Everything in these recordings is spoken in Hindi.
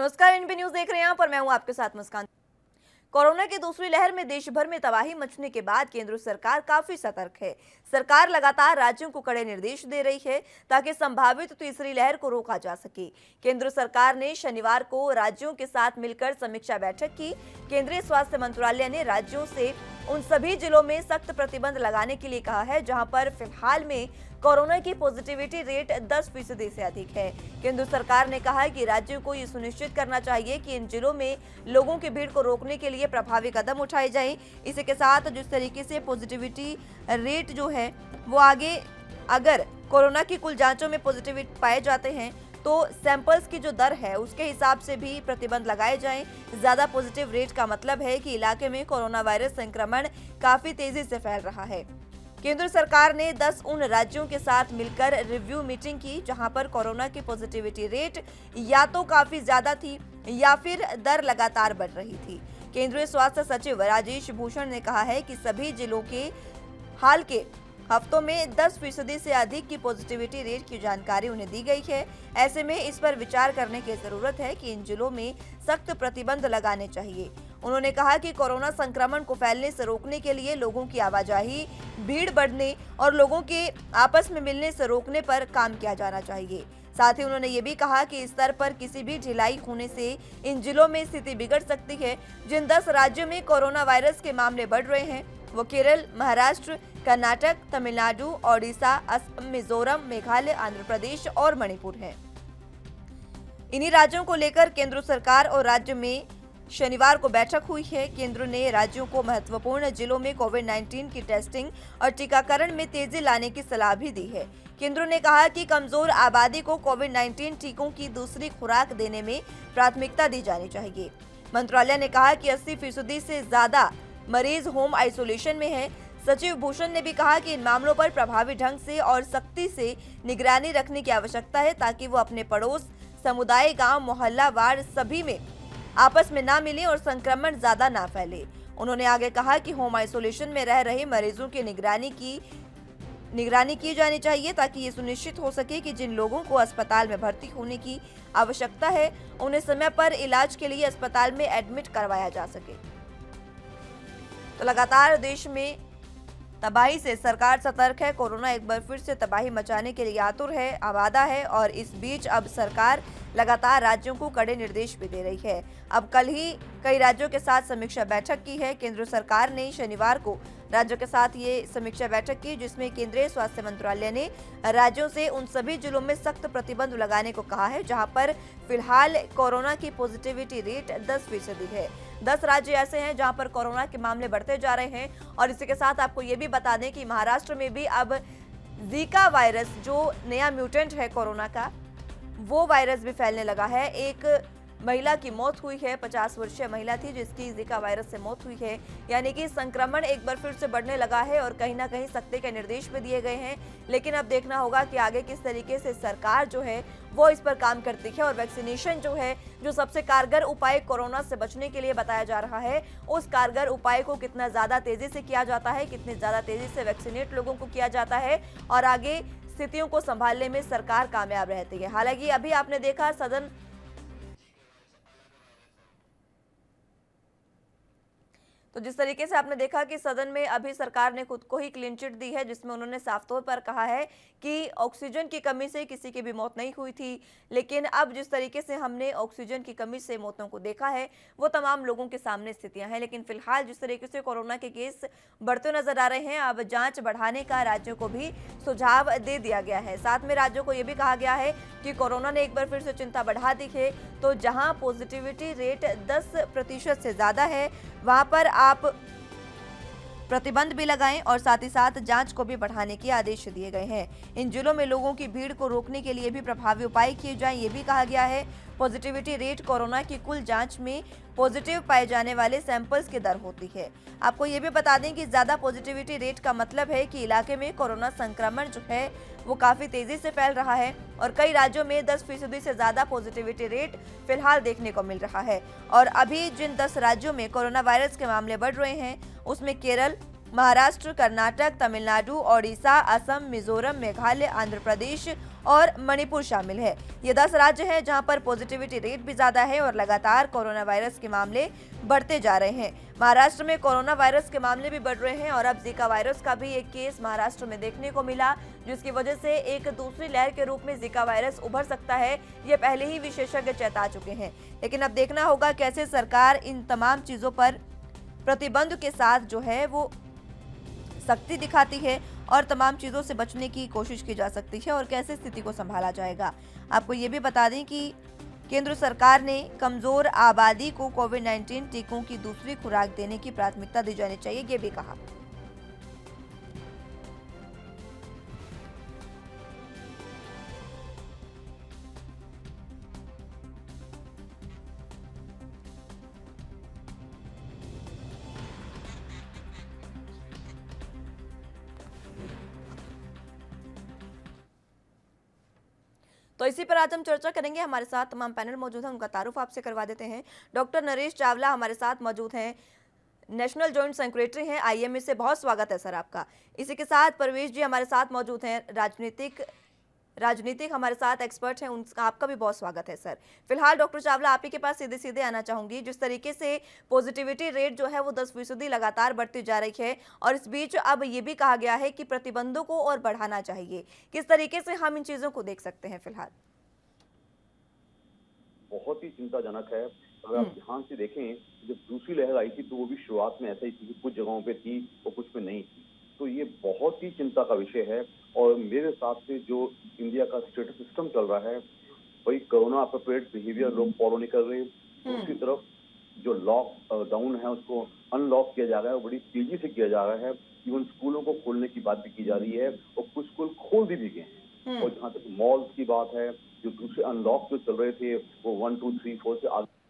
नमस्कार, एनबी न्यूज देख रहे हैं आप और मैं हूं आपके साथ मुस्कान। कोरोना की दूसरी लहर में देश भर में तबाही मचने के बाद केंद्र सरकार काफी सतर्क है। सरकार लगातार राज्यों को कड़े निर्देश दे रही है ताकि संभावित तीसरी लहर को रोका जा सके। केंद्र सरकार ने शनिवार को राज्यों के साथ मिलकर समीक्षा बैठक की। केंद्रीय स्वास्थ्य मंत्रालय ने राज्यों से उन सभी जिलों में सख्त प्रतिबंध लगाने के लिए कहा है जहां पर फिलहाल में कोरोना की पॉजिटिविटी रेट 10% से अधिक है। केंद्र सरकार ने कहा है कि राज्यों को ये सुनिश्चित करना चाहिए कि इन जिलों में लोगों की भीड़ को रोकने के लिए प्रभावी कदम उठाए जाएं। इसी के साथ जिस तरीके से पॉजिटिविटी रेट जो है वो आगे, अगर कोरोना की कुल जांचों में पॉजिटिविटी पाए जाते हैं तो सैंपल्स की जो दर है उसके हिसाब से भी प्रतिबंध लगाए जाएं। ज्यादा पॉजिटिव रेट का मतलब है कि इलाके में कोरोना वायरस संक्रमण काफी तेजी से फैल रहा है। केंद्र सरकार ने 10 उन राज्यों के साथ मिलकर रिव्यू मीटिंग की जहां पर कोरोना की पॉजिटिविटी रेट या तो काफी ज्यादा थी या फिर दर लगातार बढ़ रही थी। केंद्रीय स्वास्थ्य सचिव राजेश भूषण ने कहा है कि सभी जिलों के हाल के हफ्तों में 10% से अधिक की पॉजिटिविटी रेट की जानकारी उन्हें दी गई है। ऐसे में इस पर विचार करने की जरूरत है कि इन जिलों में सख्त प्रतिबंध लगाने चाहिए। उन्होंने कहा कि कोरोना संक्रमण को फैलने से रोकने के लिए लोगों की आवाजाही, भीड़ बढ़ने और लोगों के आपस में मिलने से रोकने पर काम किया जाना चाहिए। साथ ही उन्होंने ये भी कहा कि इस स्तर पर किसी भी ढिलाई होने से इन जिलों में स्थिति बिगड़ सकती है। जिन 10 राज्यों में कोरोना वायरस के मामले बढ़ रहे हैं वो केरल, महाराष्ट्र, कर्नाटक, तमिलनाडु, ओडिशा, असम, मिजोरम, मेघालय, आंध्र प्रदेश और मणिपुर हैं। इन्हीं राज्यों को लेकर केंद्र सरकार और राज्य में शनिवार को बैठक हुई है। केंद्र ने राज्यों को महत्वपूर्ण जिलों में कोविड-19 की टेस्टिंग और टीकाकरण में तेजी लाने की सलाह भी दी है। केंद्र ने कहा कि कमजोर आबादी को कोविड-19 टीकों की दूसरी खुराक देने में प्राथमिकता दी जानी चाहिए। मंत्रालय ने कहा कि 80% से ज्यादा मरीज होम आइसोलेशन में हैं। सचिव भूषण ने भी कहा कि इन मामलों पर प्रभावी ढंग से और सख्ती से निगरानी रखने की आवश्यकता है ताकि वो अपने पड़ोस, समुदाय, गांव, मोहल्ला वार सभी में आपस में ना मिले और संक्रमण ज्यादा ना फैले। उन्होंने आगे कहा कि होम आइसोलेशन में रह रहे मरीजों की निगरानी की जानी चाहिए ताकि ये सुनिश्चित हो सके कि जिन लोगों को अस्पताल में भर्ती होने की आवश्यकता है उन्हें समय पर इलाज के लिए अस्पताल में एडमिट करवाया जा सके। तो लगातार देश में तबाही से सरकार सतर्क है। कोरोना एक बार फिर से तबाही मचाने के लिए आतुर है, आवादा है और इस बीच अब सरकार लगातार राज्यों को कड़े निर्देश भी दे रही है। अब कल ही कई राज्यों के साथ समीक्षा बैठक की है। केंद्र सरकार ने शनिवार को राज्यों के साथ ये समीक्षा बैठक की जिसमें केंद्रीय स्वास्थ्य मंत्रालय ने राज्यों से उन सभी जिलों में सख्त प्रतिबंध लगाने को कहा है जहां पर फिलहाल कोरोना की पॉजिटिविटी रेट 10% है। 10 राज्य ऐसे हैं जहां पर कोरोना के मामले बढ़ते जा रहे हैं। और इसी के साथ आपको ये भी बता दें कि महाराष्ट्र में भी अब जीका वायरस, जो नया म्यूटेंट है कोरोना का, वो वायरस भी फैलने लगा है। एक महिला की मौत हुई है, 50 वर्षीय महिला थी जिसकी जीका वायरस से मौत हुई है। यानी कि संक्रमण एक बार फिर से बढ़ने लगा है और कहीं ना कहीं सख्ती के निर्देश भी दिए गए हैं। लेकिन अब देखना होगा कि आगे किस तरीके से सरकार जो है वो इस पर काम करती है और वैक्सीनेशन जो है, जो सबसे कारगर उपाय कोरोना से बचने के लिए बताया जा रहा है, उस कारगर उपाय को कितना ज्यादा तेजी से किया जाता है, कितनी ज्यादा तेजी से वैक्सीनेट लोगों को किया जाता है और आगे स्थितियों को संभालने में सरकार कामयाब रहती है। हालांकि अभी आपने देखा सदन तो जिस तरीके से आपने देखा कि सदन में अभी सरकार ने खुद को ही क्लीन चिट दी है जिसमें उन्होंने साफ तौर पर कहा है कि ऑक्सीजन की कमी से किसी की भी मौत नहीं हुई थी। लेकिन अब जिस तरीके से हमने ऑक्सीजन की कमी से मौतों को देखा है वो तमाम लोगों के सामने स्थितियां हैं। लेकिन फिलहाल जिस तरीके से कोरोना के केस बढ़ते नजर आ रहे हैं, अब जांच बढ़ाने का राज्यों को भी सुझाव दे दिया गया है। साथ में राज्यों को यह भी कहा गया है कि कोरोना ने एक बार फिर से चिंता बढ़ा दी है, तो जहां पॉजिटिविटी रेट 10% से ज्यादा है वहां पर आप प्रतिबंध भी लगाएं और साथ ही साथ जांच को भी बढ़ाने के आदेश दिए गए हैं। इन जिलों में लोगों की भीड़ को रोकने के लिए भी प्रभावी उपाय किए जाएं, ये भी कहा गया है। पॉजिटिविटी रेट कोरोना की कुल जांच में पॉजिटिव पाए जाने वाले सैंपल्स की दर होती है। आपको ये भी बता दें कि ज्यादा पॉजिटिविटी रेट का मतलब है कि इलाके में कोरोना संक्रमण जो है वो काफी तेजी से फैल रहा है और कई राज्यों में 10% से ज्यादा पॉजिटिविटी रेट फिलहाल देखने को मिल रहा है। और अभी जिन 10 राज्यों में कोरोना वायरस के मामले बढ़ रहे हैं उसमें केरल, महाराष्ट्र, कर्नाटक, तमिलनाडु, ओडिशा, असम, मिजोरम, मेघालय, आंध्र प्रदेश और मणिपुर शामिल है। ये 10 राज्य हैं जहां पर पॉजिटिविटी रेट भी ज्यादा है और लगातार कोरोना वायरस के मामले बढ़ते जा रहे हैं। महाराष्ट्र में कोरोना वायरस के मामले भी बढ़ रहे हैं और अब जीका वायरस का भी एक केस महाराष्ट्र में देखने को मिला, जिसकी वजह से एक दूसरी लहर के रूप में जीका वायरस उभर सकता है। ये पहले ही विशेषज्ञ चेता चुके हैं, लेकिन अब देखना होगा कैसे सरकार इन तमाम चीजों पर प्रतिबंध के साथ जो है वो सख्ती दिखाती है और तमाम चीज़ों से बचने की कोशिश की जा सकती है और कैसे स्थिति को संभाला जाएगा। आपको ये भी बता दें कि केंद्र सरकार ने कमजोर आबादी को कोविड-19 टीकों की दूसरी खुराक देने की प्राथमिकता दी जानी चाहिए, ये भी कहा। तो इसी पर आज हम चर्चा करेंगे। हमारे साथ तमाम पैनल मौजूद हैं, उनका तारुफ आपसे करवा देते हैं। डॉक्टर नरेश चावला हमारे साथ मौजूद हैं, नेशनल जॉइंट सेक्रेटरी हैं आईएमए से। बहुत स्वागत है सर आपका। इसी के साथ परवेश जी हमारे साथ मौजूद हैं, राजनीतिक हमारे साथ एक्सपर्ट हैं, उनका आपका भी बहुत स्वागत है सर। फिलहाल डॉक्टर चावला आप ही के पास सीधे सीधे आना चाहूंगी। जिस तरीके से पॉजिटिविटी रेट जो है वो 10% लगातार बढ़ती जा रही है और इस बीच अब ये भी कहा गया है कि प्रतिबंधों को और बढ़ाना चाहिए, किस तरीके से हम इन चीजों को देख सकते हैं फिलहाल? बहुत ही चिंताजनक है। अगर आप ध्यान से देखें, जब दूसरी लहर आई थी तो वो भी शुरुआत में ऐसा ही थी, कुछ जगहों पे थी और कुछ में नहीं थी। तो ये बहुत ही चिंता का विषय है और मेरे हिसाब से जो इंडिया का स्टेटस सिस्टम चल रहा है वही कोरोना अप्रोप्रिएट बिहेवियर लोग फॉलो नहीं कर रहे। दूसरी तरफ जो लॉक डाउन है उसको अनलॉक किया जा रहा है और बड़ी तेजी से किया जा रहा है। इवन स्कूलों को खोलने की बात भी की जा रही है और कुछ स्कूल खोल भी गए हैं। और जहाँ तक मॉल्स की बात है, जो दूसरे अनलॉक जो चल रहे थे वो 1, 2, 3, 4 से आगे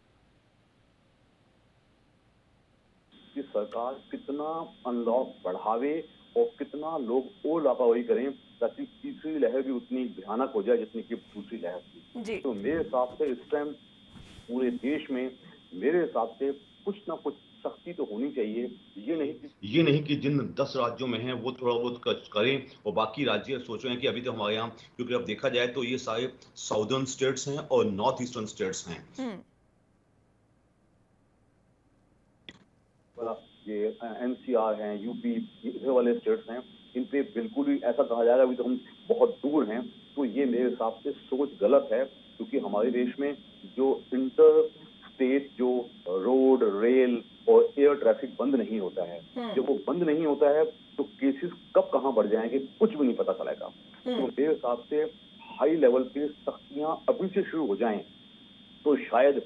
कि सरकार कितना अनलॉक बढ़ावे और कितना लोग और लापरवाही करें ताकि तीसरी लहर भी उतनी भयानक हो जाए जितनी कि दूसरी लहर थी। तो मेरे हिसाब से इस टाइम पूरे देश में मेरे हिसाब से कुछ ना कुछ सख्ती तो होनी चाहिए। ये नहीं कि जिन 10 राज्यों में हैं वो थोड़ा बहुत करें और बाकी राज्य सोच रहे हैं कि अभी तो हमारे यहाँ, क्योंकि अब देखा जाए तो ये सारे साउदर्न स्टेट्स हैं और नॉर्थ ईस्टर्न स्टेट्स हैं। ये एनसीआर हैं, यूपी, ये वाले स्टेट्स हैं, इन पे बिल्कुल ही ऐसा कहा जाएगा अभी तो हम बहुत दूर हैं। तो ये मेरे हिसाब से सोच गलत है, क्योंकि हमारे देश में जो इंटर स्टेट जो रोड, रेल और एयर ट्रैफिक बंद नहीं होता है, जब वो बंद नहीं होता है तो केसेस कब कहाँ बढ़ जाएंगे कुछ भी नहीं पता चलेगा। तो मेरे हिसाब से हाई लेवल पे सख्तियां अभी से शुरू हो जाएं तो शायद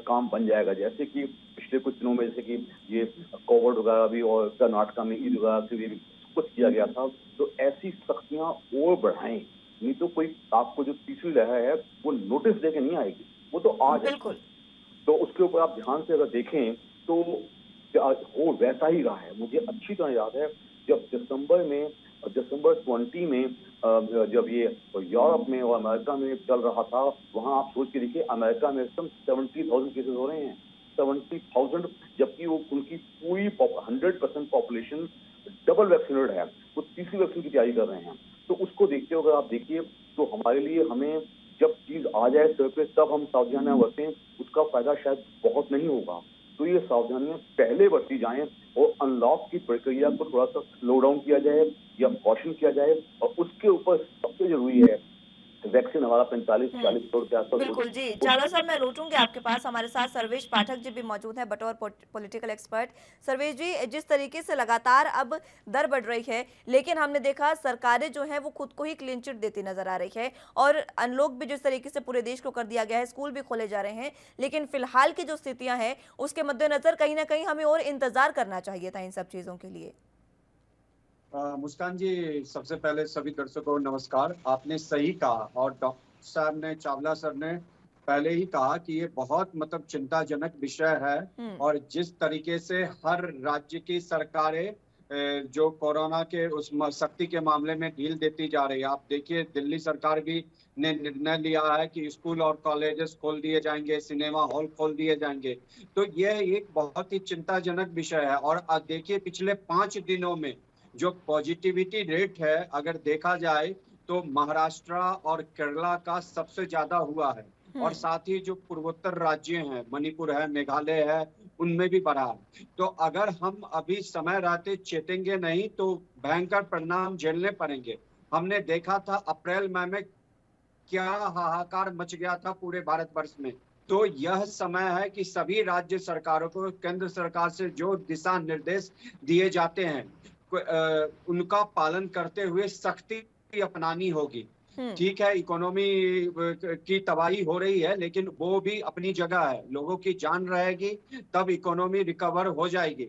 काम बन जाएगा। जैसे कि पिछले कुछ दिनों में जैसे कि ये कोविड वगैरह भी और कर्नाटका में ईद वगैरह के लिए भी कुछ किया गया था, तो ऐसी सख्तियां और बढ़ाएं, नहीं तो कोई आपको जो तीसरी लहर है वो नोटिस देके नहीं आएगी, वो तो आ जाएगी। तो उसके ऊपर आप ध्यान से अगर देखें तो वो वैसा ही रहा है। मुझे अच्छी तरह याद है जब दिसंबर 20 में जब ये यूरोप में और अमेरिका में चल रहा था, वहां आप सोच के देखिए अमेरिका में एकदम 70,000 केसेस हो रहे हैं, 70,000, जबकि वो उनकी पूरी 100% पॉपुलेशन डबल वैक्सीनेटेड है, वो तीसरी वैक्सीन की तैयारी कर रहे हैं। तो उसको देखते हुए अगर आप देखिए तो हमारे लिए हमें जब चीज आ जाए सर पे तब हम सावधानियां बरतें, उसका फायदा शायद बहुत नहीं होगा। तो ये सावधानियां पहले बरती जाएं और अनलॉक की प्रक्रिया को थोड़ा सा स्लो डाउन किया जाए या कॉशन किया जाए। और उसके ऊपर सबसे जरूरी है वैक्सीन हमारा 45-40 करोड़ के आसपास। बिल्कुल जी, चावला साहब मैं लौटूंगी आपके पास। हमारे साथ सर्वेश पाठक जी भी मौजूद हैं, बतौर पॉलिटिकल एक्सपर्ट। सर्वेश जी, जिस तरीके से लगातार अब दर बढ़ रही है, लेकिन हमने देखा सरकारें जो हैं वो खुद को ही क्लीन चिट देती नजर आ रही है और अनलॉक भी जिस तरीके से पूरे देश को कर दिया गया है, स्कूल भी खोले जा रहे हैं, लेकिन फिलहाल की जो स्थितियां हैं उसके मद्देनजर कहीं ना कहीं हमें और इंतजार करना चाहिए था इन सब चीजों के लिए। मुस्कान जी, सबसे पहले सभी दर्शकों को नमस्कार। आपने सही कहा और डॉक्टर साहब ने, चावला सर ने पहले ही कहा कि ये बहुत चिंताजनक विषय है और जिस तरीके से हर राज्य की सरकारें जो कोरोना के उस सख्ती के मामले में ढील देती जा रही है। आप देखिए दिल्ली सरकार भी ने निर्णय लिया है कि स्कूल और कॉलेजेस खोल दिए जाएंगे, सिनेमा हॉल खोल दिए जाएंगे। तो यह एक बहुत ही चिंताजनक विषय है। और देखिए पिछले 5 दिनों में जो पॉजिटिविटी रेट है अगर देखा जाए तो महाराष्ट्र और केरला का सबसे ज्यादा हुआ है। और साथ ही जो पूर्वोत्तर राज्य हैं, मणिपुर है, मेघालय है, उनमें भी बढ़ा है। तो अगर हम अभी समय रहते चेतेंगे नहीं तो भयंकर परिणाम झेलने पड़ेंगे। हमने देखा था अप्रैल मई में क्या हाहाकार मच गया था पूरे भारतवर्ष में। तो यह समय है कि सभी राज्य सरकारों को केंद्र सरकार से जो दिशा निर्देश दिए जाते हैं उनका पालन करते हुए सख्ती अपनानी होगी। ठीक है, इकोनॉमी की तबाही हो रही है, लेकिन वो भी अपनी जगह है। लोगों की जान रहेगी तब इकोनॉमी रिकवर हो जाएगी।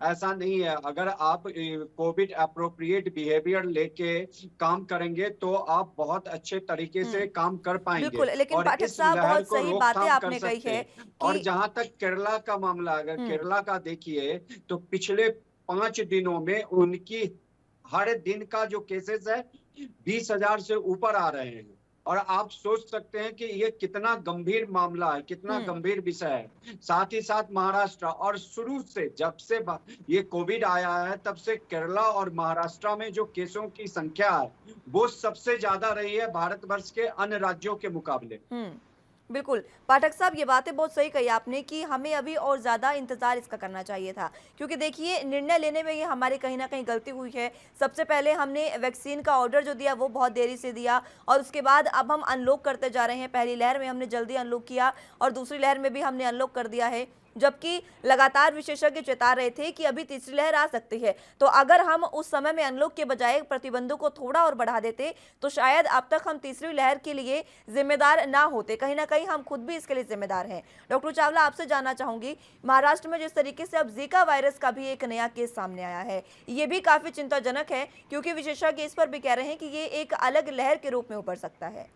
ऐसा नहीं है, अगर आप कोविड अप्रोप्रिएट बिहेवियर लेके काम करेंगे तो आप बहुत अच्छे तरीके से काम कर पाएंगे। बिल्कुल, लेकिन और पाठक इस साहब लहर बहुत को सही बातें रोकथाम कर आपने कही सकते है हैं। और कि जहां तक केरला का मामला, अगर केरला का देखिए तो पिछले 5 दिनों में उनकी हर दिन का जो केसेस है 20,000 से ऊपर आ रहे हैं। और आप सोच सकते हैं कि ये कितना गंभीर मामला है, कितना गंभीर विषय है। साथ ही साथ महाराष्ट्र, और शुरू से जब से ये कोविड आया है तब से केरला और महाराष्ट्र में जो केसों की संख्या है वो सबसे ज्यादा रही है भारतवर्ष के अन्य राज्यों के मुकाबले। बिल्कुल, पाठक साहब ये बातें बहुत सही कही आपने कि हमें अभी और ज़्यादा इंतज़ार इसका करना चाहिए था, क्योंकि देखिए निर्णय लेने में ये हमारी कहीं न कहीं गलती हुई है। सबसे पहले हमने वैक्सीन का ऑर्डर जो दिया वो बहुत देरी से दिया और उसके बाद अब हम अनलॉक करते जा रहे हैं। पहली लहर में हमने जल्दी अनलॉक किया और दूसरी लहर में भी हमने अनलॉक कर दिया है, जबकि लगातार विशेषज्ञ चेता रहे थे कि अभी तीसरी लहर आ सकती है। तो अगर हम उस समय में अनलॉक के बजाय प्रतिबंधों को थोड़ा और बढ़ा देते तो शायद अब तक हम तीसरी लहर के लिए जिम्मेदार ना होते। कहीं ना कहीं हम खुद भी इसके लिए जिम्मेदार हैं। डॉक्टर चावला, आपसे जानना चाहूंगी, महाराष्ट्र में जिस तरीके से अब जीका वायरस का भी एक नया केस सामने आया है, ये भी काफी चिंताजनक है, क्योंकि विशेषज्ञ इस पर भी कह रहे हैं कि ये एक अलग लहर के रूप में उभर सकता है।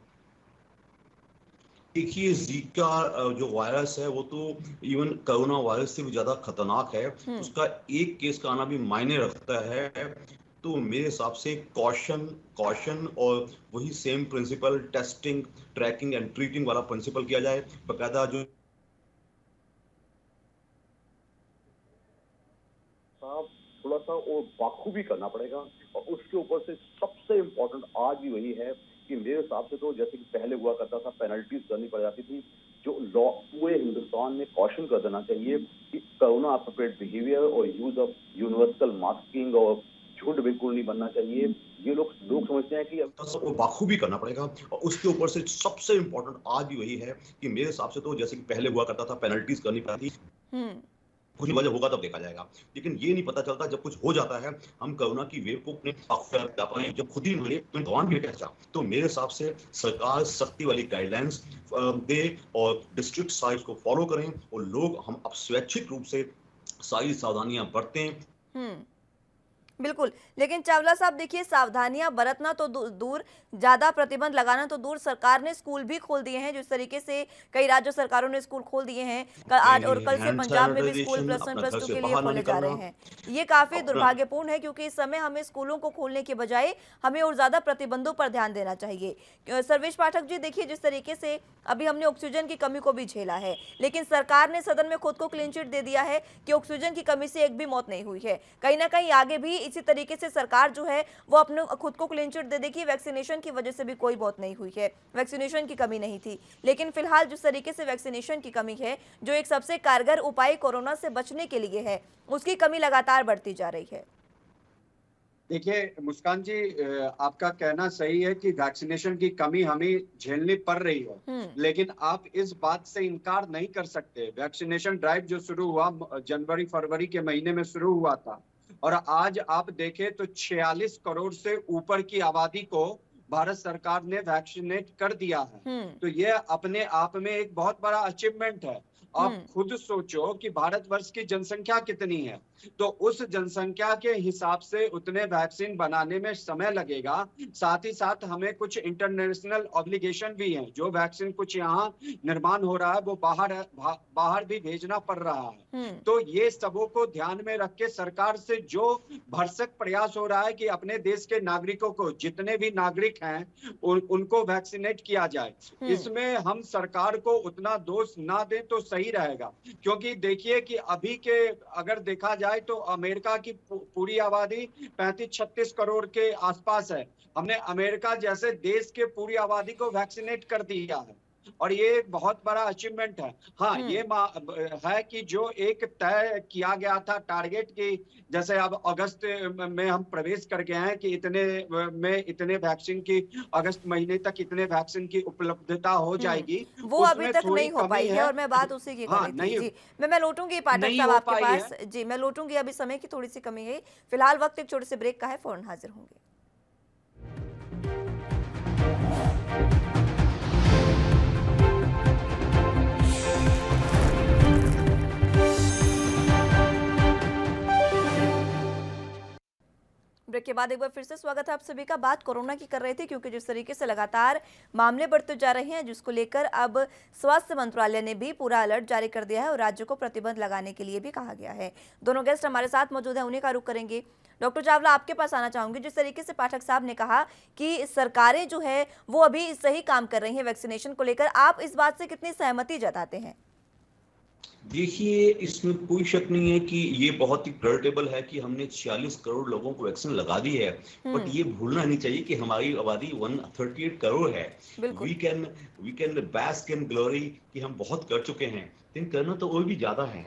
देखिए, जीका जो वायरस है वो तो इवन कोरोना वायरस से भी ज्यादा खतरनाक है। उसका एक केस का आना भी मायने रखता है। तो मेरे हिसाब से कॉशन और वही same principle, testing, tracking and treating वाला प्रिंसिपल किया जाए। बकायदा जो थोड़ा सा और बाखूबी करना पड़ेगा। और उसके ऊपर से सबसे इम्पोर्टेंट आज भी वही है कि मेरे हिसाब से तो जैसे कि पहले हुआ करता था, पेनल्टीज करनी पड़ जाती थी। जो लॉ पूरे हिंदुस्तान में कॉशन कर देना चाहिए कि कोरोना अप्रोप्रिएट बिहेवियर और यूज ऑफ यूनिवर्सल मास्किंग और झुंड बिल्कुल नहीं बनना चाहिए। ये लोग समझते हैं कि वो बाखूबी करना पड़ेगा। और उसके ऊपर से सबसे इम्पोर्टेंट आज भी वही है कि मेरे हिसाब से तो जैसे कि पहले हुआ करता था, पेनल्टीज करनी पड़ती। कुछ वजह होगा तब देखा जाएगा, लेकिन ये नहीं पता चलता जब कुछ हो जाता है। हम कोरोना की वेव को अपने जब खुद ही मिले तो भगवान भी कैसा। तो मेरे हिसाब से सरकार सख्ती वाली गाइडलाइंस दे और डिस्ट्रिक्ट साइज को फॉलो करें और लोग हम अब स्वैच्छिक रूप से सारी सावधानियां बरतें। बिल्कुल, लेकिन चावला साहब देखिए, सावधानियां बरतना तो दूर, ज्यादा प्रतिबंध लगाना तो दूर, सरकार ने स्कूल भी खोल दिए हैं। जिस तरीके से कई राज्य सरकारों ने स्कूल खोल दिए हैं, आज और कल से पंजाब में भी स्कूल प्लस 1 प्लस 2 के लिए खोले जा रहे हैं। ये काफी दुर्भाग्यपूर्ण है, क्योंकि इस समय हमें स्कूलों को खोलने के बजाय हमें और ज्यादा प्रतिबंधों पर ध्यान देना चाहिए। सर्वेश पाठक जी, देखिए जिस तरीके से अभी हमने ऑक्सीजन की कमी को भी झेला है, लेकिन सरकार ने सदन में खुद को क्लीन चिट दे दिया है कि ऑक्सीजन की कमी से एक भी मौत नहीं हुई है। कहीं ना कहीं आगे भी इसी तरीके से सरकार जो है वो अपने खुद को क्लीन चिट दे देगी। वैक्सीनेशन की वजह से भी कोई मौत नहीं हुई है, वैक्सीनेशन की कमी नहीं थी, लेकिन फिलहाल जिस तरीके से वैक्सीनेशन की कमी है, जो एक सबसे कारगर उपाय कोरोना से बचने के लिए है, उसकी कमी लगातार बढ़ती जा रही है। देखिए मुस्कान जी, आपका कहना सही है कि वैक्सीनेशन की कमी हमें झेलनी पड़ रही है, लेकिन आप इस बात से इनकार नहीं कर सकते। वैक्सीनेशन ड्राइव जो शुरू हुआ जनवरी फरवरी के महीने में शुरू हुआ था, और आज आप देखें तो 46 करोड़ से ऊपर की आबादी को भारत सरकार ने वैक्सीनेट कर दिया है। तो ये अपने आप में एक बहुत बड़ा अचीवमेंट है। आप खुद सोचो कि भारतवर्ष की जनसंख्या कितनी है, तो उस जनसंख्या के हिसाब से उतने वैक्सीन बनाने में समय लगेगा। साथ ही साथ हमें कुछ इंटरनेशनल ऑब्लिगेशन भी हैं। जो वैक्सीन कुछ यहाँ निर्माण हो रहा है वो बाहर भी भेजना पड़ रहा है। तो ये सबों को ध्यान में रख के सरकार से जो भरसक प्रयास हो रहा है कि अपने देश के नागरिकों को, जितने भी नागरिक हैं उनको वैक्सीनेट किया जाए, इसमें हम सरकार को उतना दोष ना दें तो सही नहीं रहेगा, क्योंकि देखिए कि अभी के अगर देखा जाए तो अमेरिका की पूरी आबादी 35-36 करोड़ के आसपास है। हमने अमेरिका जैसे देश के पूरी आबादी को वैक्सीनेट कर दिया है और ये एक बहुत बड़ा अचीवमेंट है। हाँ, ये है कि जो एक तय किया गया था टारगेट की, जैसे अब अगस्त में हम प्रवेश कर गए हैं कि इतने वैक्सीन की अगस्त महीने तक इतने वैक्सीन की उपलब्धता हो जाएगी, वो अभी तक नहीं हो पाई है और मैं बात उसी की कर हाँ, रही थी। नहीं, जी, मैं लौटूंगी पाठक नहीं साहब हो आपके पाई पास। है। जी, मैं लौटूंगी, अभी समय की थोड़ी सी कमी है। फिलहाल वक्त एक छोटे से ब्रेक का है, फौरन हाजिर होंगे। ब्रेक के बाद एक बार फिर से स्वागत है आप सभी का। बात कोरोना की कर रहे थे, क्योंकि जिस तरीके से लगातार मामले बढ़ते जा रहे हैं, जिसको लेकर अब स्वास्थ्य मंत्रालय ने भी पूरा अलर्ट जारी कर दिया है और राज्यों को प्रतिबंध लगाने के लिए भी कहा गया है। दोनों गेस्ट हमारे साथ मौजूद हैं, उन्हीं का रुख करेंगे। डॉक्टर चावला, आपके पास आना चाहूंगी। जिस तरीके से पाठक साहब ने कहा कि सरकारें जो है वो अभी सही काम कर रही हैं वैक्सीनेशन को लेकर, आप इस बात से कितनी सहमति जताते हैं? देखिए, इसमें कोई शक नहीं है कि ये बहुत ही क्रेडिटेबल है कि हमने 46 करोड़ लोगों को वैक्सीन लगा दी है। बट ये भूलना नहीं चाहिए कि हमारी आबादी 138 करोड़ है। बिल्कुल। We can bask in glory कि हम बहुत कर चुके हैं, लेकिन करना तो और भी ज्यादा है।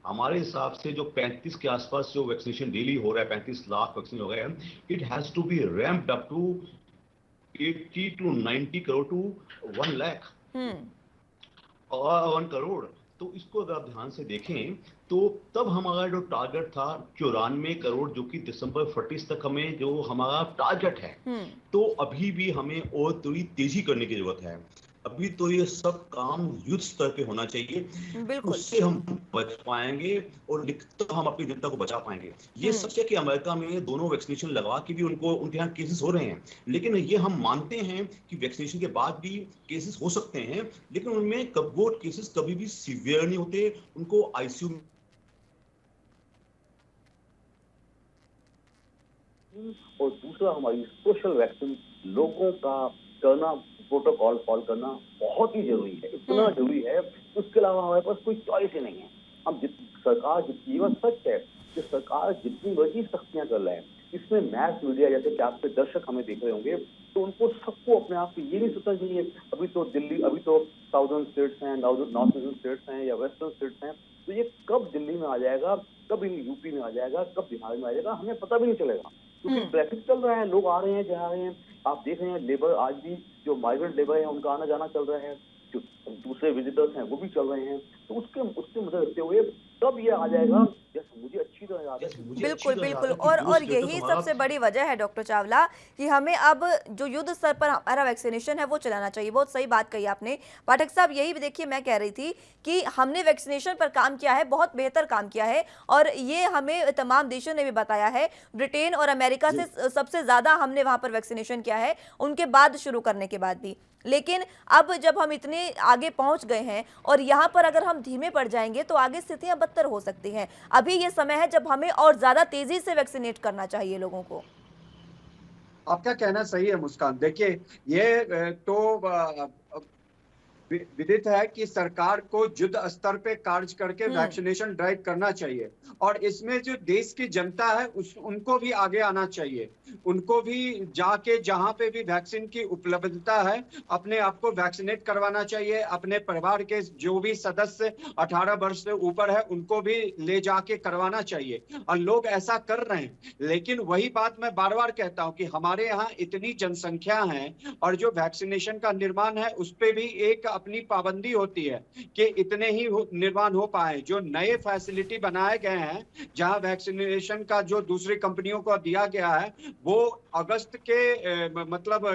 हमारे हिसाब से जो 35 के आसपास जो वैक्सीनेशन डेली हो रहा है, 35 लाख वैक्सीन हो गए हैं, it has to be ramped up to 80 to 90 crore to 1 lakh और 1 करोड़। तो इसको अगर आप ध्यान से देखें तो तब हमारा जो टारगेट था 94 करोड़, जो कि दिसंबर 30 तक हमें जो हमारा टारगेट है, तो अभी भी हमें और थोड़ी तेजी करने की जरूरत है। अभी तो ये सब काम युद्ध स्तर पे होना चाहिए, उससे हम बच पाएंगे और तो हम अपनी जनता को बचा पाएंगे। ये सच है कि अमेरिका में दोनों वैक्सीनेशन लगवा के भी उनके यहाँ केसेस हो रहे हैं, लेकिन ये हम मानते हैं कि वैक्सीनेशन के बाद भी केसेस हो सकते हैं, लेकिन उनमें वो केसेस कभी भी सीवियर नहीं होते, उनको आईसीयू और दूसरा हमारी सोशल वैक्सीन लोगों का करना, प्रोटोकॉल फॉलो करना बहुत ही जरूरी है, इतना जरूरी है। उसके अलावा हमारे पास कोई चॉइस ही नहीं है। अब सरकार जितनी, ये सच है कि सरकार जितनी मर्जी सख्तियां कर रहे हैं, इसमें मैस मीडिया जैसे कि आपके दर्शक हमें देख रहे होंगे, तो उनको सबको अपने आप को ये नहीं सोचना चाहिए अभी तो दिल्ली, अभी तो साउदर्न स्टेट्स हैं, नॉर्थ ईस्टर्न स्टेट्स हैं या वेस्टर्न स्टेट्स हैं, तो ये कब दिल्ली में आ जाएगा, कब यूपी में आ जाएगा, कब बिहार में आ जाएगा, हमें पता भी नहीं चलेगा, क्योंकि ट्रैफिक चल रहा है, लोग आ रहे हैं जा रहे हैं। आप देख रहे हैं लेबर, आज भी जो माइग्रेंट लेबर है उनका आना जाना चल रहा है, जो दूसरे विजिटर्स हैं वो भी चल रहे हैं। तो उसके मदद रखते हुए तब ये आ जाएगा, जैसे मुझे अच्छी तरह याद है। बिल्कुल बिल्कुल, और यही सबसे बड़ी वजह है डॉक्टर चावला कि हमें अब जो युद्ध स्तर पर हमारा वैक्सीनेशन है वो चलाना चाहिए। बहुत सही बात कही आपने पाठक साहब। यही देखिए मैं कह रही थी कि हमने वैक्सीनेशन पर काम किया है, बहुत बेहतर काम किया है, और ये हमें तमाम देशों ने भी बताया है। ब्रिटेन और अमेरिका से सबसे ज्यादा हमने वहां पर वैक्सीनेशन किया है, उनके बाद शुरू करने के बाद भी। लेकिन अब जब हम इतने आगे पहुंच गए हैं और यहाँ पर अगर हम धीमे पड़ जाएंगे तो आगे स्थितियां बदतर हो सकती हैं। अभी ये समय है जब हमें और ज्यादा तेजी से वैक्सीनेट करना चाहिए लोगों को। आपका कहना सही है मुस्कान। देखिए, ये तो विदित है कि सरकार को युद्ध स्तर पे कार्य करके वैक्सीनेशन ड्राइव करना चाहिए, और इसमें जो देश की जनता है उनको भी आगे आना चाहिए। उनको भी जाके जहां पे भी वैक्सीन की उपलब्धता है अपने आप को वैक्सीनेट करवाना चाहिए। अपने परिवार के जो भी सदस्य 18 वर्ष से ऊपर है उनको भी ले जाके करवाना चाहिए, और लोग ऐसा कर रहे हैं। लेकिन वही बात मैं बार बार कहता हूं कि हमारे यहाँ इतनी जनसंख्या है और जो वैक्सीनेशन का निर्माण है उस पर भी एक अपनी पाबंदी होती है कि इतने ही निर्माण हो पाए। जो नए फैसिलिटी बनाए गए हैं जहां वैक्सीनेशन का जो दूसरी कंपनियों को दिया गया है वो अगस्त के मतलब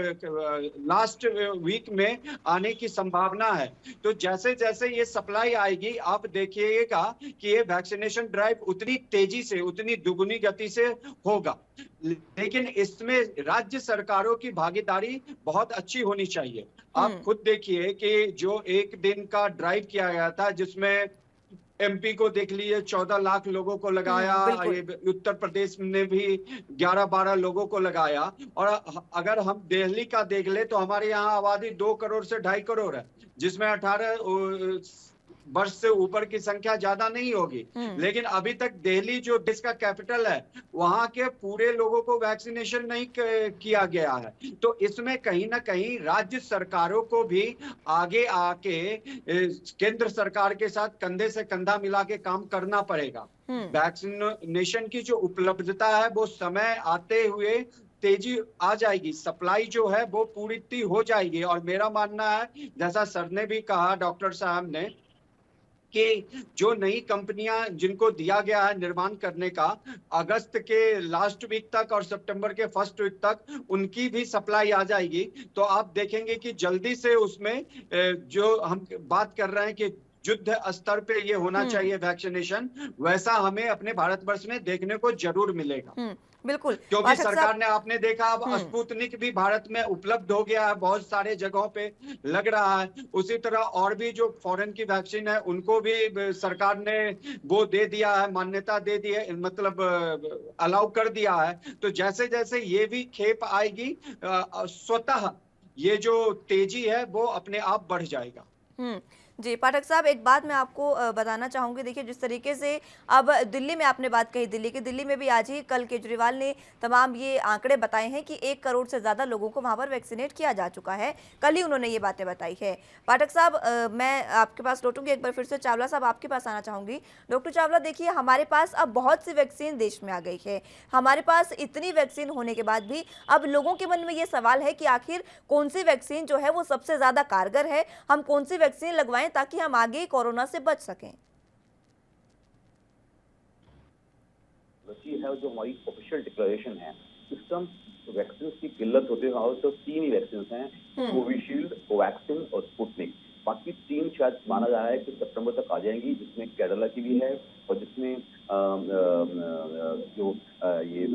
लास्ट वीक में आने की संभावना है। तो जैसे जैसे ये सप्लाई आएगी आप देखिएगा कि ये वैक्सीनेशन ड्राइव उतनी तेजी से, उतनी दुगुनी गति से होगा। लेकिन इसमें राज्य सरकारों की भागीदारी बहुत अच्छी होनी चाहिए। आप खुद देखिए कि जो एक दिन का ड्राइव किया गया था जिसमें एमपी को देख लीजिए 14 लाख लोगों को लगाया, उत्तर प्रदेश ने भी 11-12 लोगों को लगाया, और अगर हम दिल्ली का देख ले तो हमारे यहाँ आबादी 2 करोड़ से 2.5 करोड़ है, जिसमें वर्ष से ऊपर की संख्या ज्यादा नहीं होगी, लेकिन अभी तक दिल्ली जो देश का कैपिटल है वहां के पूरे लोगों को वैक्सीनेशन नहीं किया गया है। तो इसमें कहीं ना कहीं राज्य सरकारों को भी आगे आके केंद्र सरकार के साथ कंधे से कंधा मिला के काम करना पड़ेगा। वैक्सीनेशन की जो उपलब्धता है वो समय आते हुए तेजी आ जाएगी, सप्लाई जो है वो पूरी हो जाएगी। और मेरा मानना है, जैसा सर ने भी कहा, डॉक्टर साहब ने, कि जो नई कंपनियां जिनको दिया गया है निर्माण करने का, अगस्त के लास्ट वीक तक और सितंबर के फर्स्ट वीक तक उनकी भी सप्लाई आ जाएगी। तो आप देखेंगे कि जल्दी से उसमें जो हम बात कर रहे हैं कि युद्ध स्तर पे ये होना चाहिए वैक्सीनेशन, वैसा हमें अपने भारतवर्ष में देखने को जरूर मिलेगा। बिल्कुल, क्योंकि सरकार ने, आपने देखा, अब स्पुतनिक भी भारत में उपलब्ध हो गया है, बहुत सारे जगहों पे लग रहा है। उसी तरह और भी जो फॉरेन की वैक्सीन है उनको भी सरकार ने वो दे दिया है, मान्यता दे दी है, मतलब अलाउ कर दिया है। तो जैसे जैसे ये भी खेप आएगी, स्वतः ये जो तेजी है वो अपने आप बढ़ जाएगा। जी पाठक साहब, एक बात मैं आपको बताना चाहूँगी। देखिए, जिस तरीके से अब दिल्ली में आपने बात कही, दिल्ली में भी आज ही कल केजरीवाल ने तमाम ये आंकड़े बताए हैं कि 1 करोड़ से ज़्यादा लोगों को वहाँ पर वैक्सीनेट किया जा चुका है। कल ही उन्होंने ये बातें बताई है। पाठक साहब, मैं आपके पास लौटूंगी, एक बार फिर से चावला साहब आपके पास आना चाहूँगी। डॉक्टर चावला, देखिए, हमारे पास अब बहुत सी वैक्सीन देश में आ गई है। हमारे पास इतनी वैक्सीन होने के बाद भी अब लोगों के मन में ये सवाल है कि आखिर कौन सी वैक्सीन जो है वो सबसे ज़्यादा कारगर है, हम कौन सी वैक्सीन लगवाएं ताकि हम आगे कोरोना से बच सकें। है जो हमारी ऑफिशियल डिक्लेरेशन है, इस टाइम वैक्सीन की किल्लत होते हुए तो 3 ही वैक्सीन हैं, कोविशील्ड, कोवैक्सिन और स्पुतनिक। बाकी 3 शायद माना जा रहा है कि सितंबर तक आ जाएंगी, जिसमें केरला की भी है और जिसमें जो ये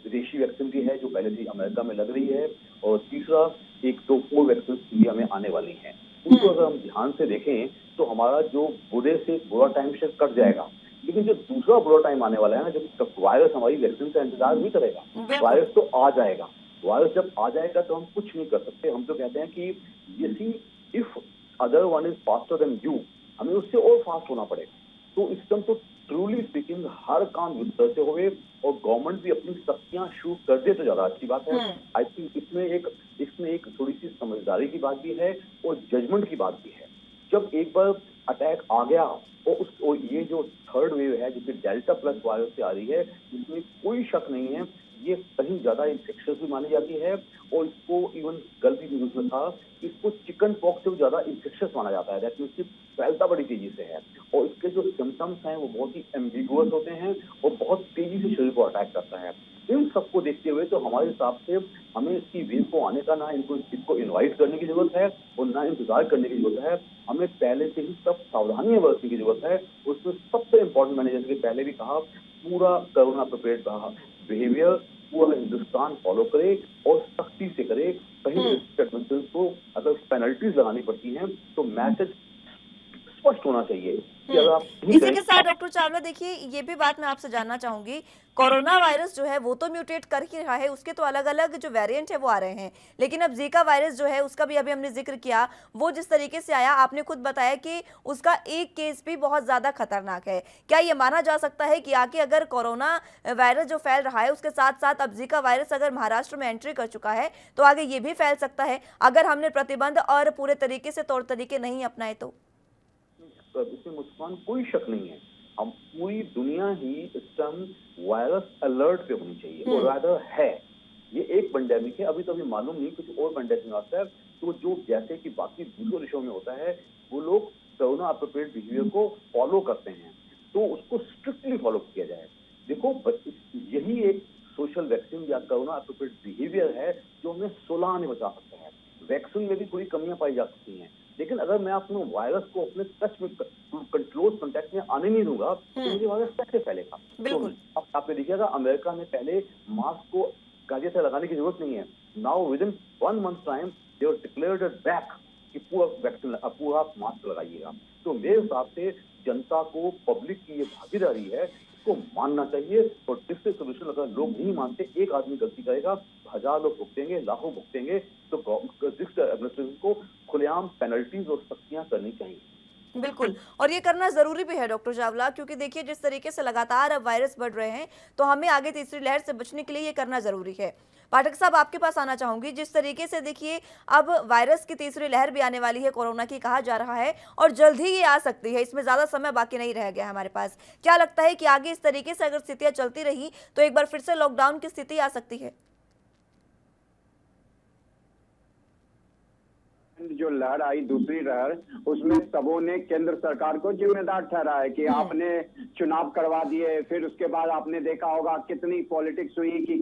विदेशी वैक्सीन भी है जो पहले से अमेरिका में लग रही है, और तीसरा 1-2 वैक्सीन इंडिया में आने वाली हैं। उसको अगर हम ध्यान से देखें तो हमारा जो बुरे से बुरा टाइम से कट जाएगा, लेकिन जो दूसरा बुरा टाइम आने वाला है ना, जब वायरस हमारी वैक्सीन का इंतजार नहीं करेगा, वायरस तो आ जाएगा। वायरस जब आ जाएगा तो हम कुछ नहीं कर सकते। हम तो कहते हैं कि if other one is faster than you, हमें उससे और फास्ट होना पड़ेगा। तो इस टाइम तो ट्रूली स्पीकिंग हर काम युद्ध से हुए और गवर्नमेंट भी अपनी शक्तियां शुरू कर दे तो ज्यादा अच्छी बात है। आई थिंक इसमें एक थोड़ी सी समझदारी की बात भी है और जजमेंट की बात भी है। जब एक बार अटैक आ गया और ये जो थर्ड वेव है जिसमें डेल्टा प्लस वायरस से आ रही है, इसमें कोई शक नहीं है ये कहीं ज्यादा इन्फेक्शियस भी मानी जाती है, और इसको इवन कल भी न्यूज में था, इसको चिकन पॉक्स से ज्यादा इन्फेक्शियस माना जाता है। दैट मींस फैलता बड़ी तेजी से है और इसके जो सिम्टम्स हैं वो बहुत ही एम्बिगुअस होते हैं और बहुत तेजी से शरीर को अटैक करता है। इन सबको देखते हुए तो हमारे हिसाब से हमें इसकी वेव को आने का ना इसको इनवाइट करने की जरूरत है और ना इंतजार करने की जरूरत है। हमें पहले से ही सब सावधानियां बरतने की जरूरत है। उसमें सबसे इम्पोर्टेंट, मैंने जैसे कि पहले भी कहा, पूरा कोरोना प्रिपेयर्ड बिहेवियर पूरा हिंदुस्तान फॉलो करे और सख्ती से करे। कहीं को अगर पेनल्टीज लगानी पड़ती हैं तो मैसेज स्पष्ट होना चाहिए कि अगर आप इसी के साथ डॉक्टर चावला, देखिए, ये भी बात मैं आपसे जानना चाहूंगी, कोरोना वायरस जो है वो तो म्यूटेट कर ही रहा है, उसके तो अलग अलग जो वेरिएंट है वो आ रहे हैं, लेकिन अब जीका वायरस जो है उसका भी अभी हमने जिक्र किया, वो जिस तरीके से आया, आपने खुद बताया कि उसका एक केस भी बहुत ज्यादा खतरनाक है। क्या ये माना जा सकता है कि आगे अगर कोरोना वायरस जो फैल रहा है उसके साथ साथ अब जीका वायरस अगर महाराष्ट्र में एंट्री कर चुका है तो आगे ये भी फैल सकता है अगर हमने प्रतिबंध और पूरे तरीके से तौर तरीके नहीं अपनाए तो? इसमें मुस्कान कोई शक नहीं है, हम पूरी दुनिया ही इस टाइम वायरस अलर्ट पे होनी चाहिए और रादर है। ये एक पेंडेमिक है, अभी तो अभी मालूम नहीं कुछ और पेंडेमिक आता है तो जो जैसे कि बाकी दूसरे देशों में होता है वो लोग कोरोना अप्रोप्रिएट बिहेवियर को फॉलो करते हैं तो उसको स्ट्रिक्टली फॉलो किया जाए। देखो, यही एक सोशल वैक्सीन या कोरोना अप्रोप्रिएट बिहेवियर है जो हमें 16 आने बचा सकता है। वैक्सीन में भी थोड़ी कमियां पाई जा सकती हैं, लेकिन अगर मैं अपने वायरस को अपने टच में क्लोज कांटेक्ट में आने नहीं दूंगा तो मुझे वायरस कैसे फैलेगा? तो अब आपने देखिएगा अमेरिका में पहले मास्क को कायदे से लगाने की जरूरत नहीं है। Now with in 1 month time they have declared it back कि पूरा वैक्सीन पूरा मास्क लगाइएगा। तो मेरे हिसाब से जनता को, पब्लिक की ये भागीदारी है, इसको मानना चाहिए और इससे सोल्यूशन अगर लोग नहीं मानते, एक आदमी गलती करेगा, 1000 लोग भुगतेंगे, लाखों भुगतेंगे, तो एडमिनिस्ट्रेशन को खुलेआम पेनल्टीज और सख्तियां करनी चाहिए। बिल्कुल, और ये करना ज़रूरी भी है डॉक्टर चावला, क्योंकि देखिए जिस तरीके से लगातार अब वायरस बढ़ रहे हैं, तो हमें आगे तीसरी लहर से बचने के लिए ये करना ज़रूरी है। पाठक साहब, आपके पास आना चाहूँगी। जिस तरीके से देखिए अब वायरस की तीसरी लहर भी आने वाली है, कोरोना की कहा जा रहा है, और जल्द ही ये आ सकती है, इसमें ज़्यादा समय बाकी नहीं रह गया है हमारे पास। क्या लगता है कि आगे इस तरीके से अगर स्थितियाँ चलती रही तो एक बार फिर से लॉकडाउन की स्थिति आ सकती है? जो लहर आई, दूसरी लहर, उसमें सबों ने केंद्र सरकार को जिम्मेदार ठहरा है कि आपने चुनाव करवा दिए, फिर उसके बाद आपने देखा होगा कितनी पॉलिटिक्स हुई कि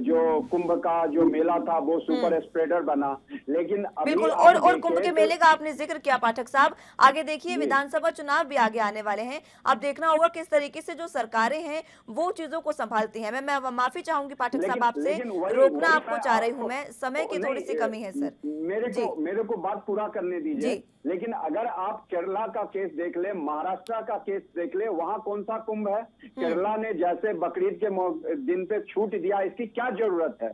जो कुंभ का जो मेला था वो सुपर स्प्रेडर बना। लेकिन अभी बिल्कुल, आप और कुंभ के देखिए मेले का आपने जिक्र किया पाठक साहब। आगे देखिए विधानसभा चुनाव भी आगे आने वाले हैं। अब देखना होगा किस तरीके से जो सरकारें हैं वो चीजों को संभालती हैं। मैं माफी चाहूंगी पाठक साहब आपसे, लेकिन रोकना वही आपको मैं चाह रही हूँ आपको- मैं, समय की थोड़ी सी नहीं, कमी है सर। मेरे को बात पूरा करने दीजिए। जी। लेकिन अगर आप केरला का केस देख ले, महाराष्ट्र का केस देख ले, वहां कौन सा कुंभ है? केरला ने जैसे बकरीद के दिन पे छूट दिया, इसकी क्या जरूरत है?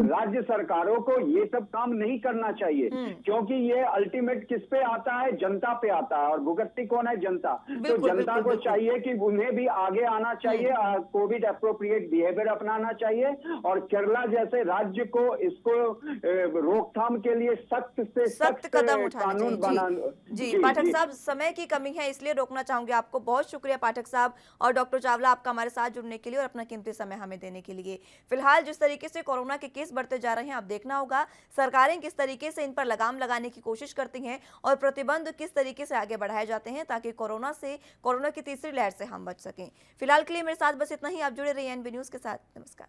राज्य सरकारों को ये सब काम नहीं करना चाहिए, क्योंकि ये अल्टीमेट किस पे आता है? जनता पे आता है, और भुगतती कौन है? जनता। तो बिल्कुल, जनता बिल्कुल, को बिल्कुल। चाहिए कि उन्हें भी आगे आना चाहिए, कोविड अप्रोप्रिएट बिहेवियर अपनाना चाहिए, और केरला जैसे राज्य को इसको रोकथाम के लिए सख्त से सख्त कदम उठाने कानून चाहिए। बना। जी पाठक साहब, समय की कमी है इसलिए रोकना चाहूंगी आपको। बहुत शुक्रिया पाठक साहब और डॉक्टर चावला, आपका हमारे साथ जुड़ने के लिए और अपना कीमती समय हमें देने के लिए। फिलहाल जिस तरीके से कोरोना के केस बढ़ते जा रहे हैं, अब देखना होगा सरकारें किस तरीके से इन पर लगाम लगाने की कोशिश करती हैं और प्रतिबंध किस तरीके से आगे बढ़ाए जाते हैं, ताकि कोरोना की तीसरी लहर से हम बच सकें। फिलहाल के लिए मेरे साथ बस इतना ही। आप जुड़े रहिए एनबी न्यूज के साथ। नमस्कार।